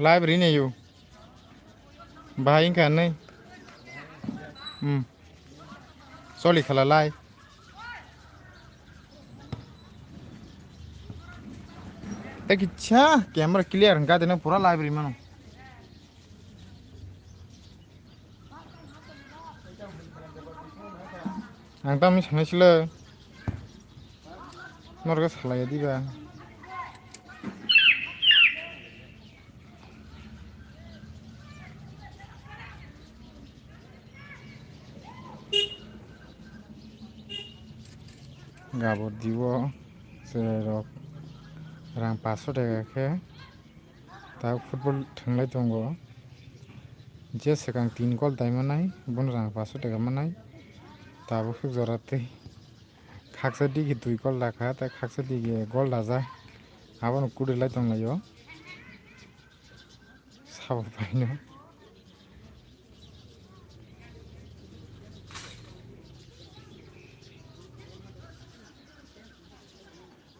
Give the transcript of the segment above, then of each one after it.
library नहीं you भाई का नहीं सॉली खला लाई तक इच्छा कैमरा क्लियर हंगा देना पूरा लाइब्रेरी में आं दा मैं सानैसोलै नरगा सालाया दिबा गाबोर दिवो जेरक रां 500 टाका के दा फुटबल थांलाय दंगो जे सिगां 3 गल दायमोनाय बन रां 500 टाका मोनाय दाबो जराते खाकसा दिगे 2 गल लाखा ता खाकसा दिगे गल लाजा आबन कुडेलाय दंलायो साबो बायनो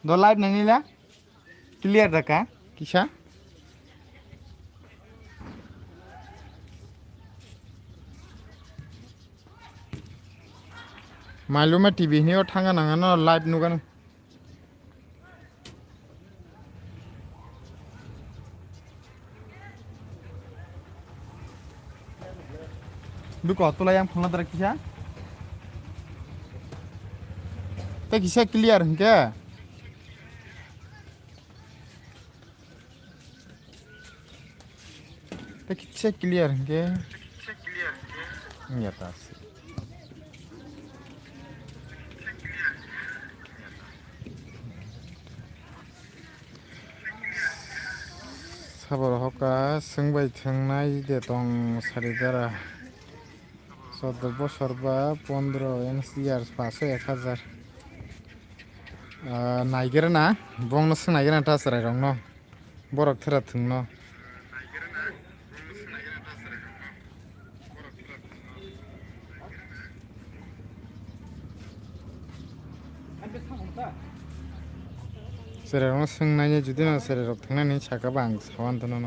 दो लाइव नहीं ला क्लियर रखा किसा मालूम है टीवी नहीं और थांगा नंगा ना लाइव नुगन दुको तुला yang phone ladra kisa te kisa clear hingke te kisa clear hingke ya tas sabar hoka sengbai thangnai de tong saridara 14 বছর বা 15 এনসিআর 500-1000 নাইগেরা না বংনো সোনাইগেরা তাসরাই রং ন বরক थेरा थुं न सेरे रं सोंनायनि जुदि न सेरे रक थांनायनि साका बां सावान दनो न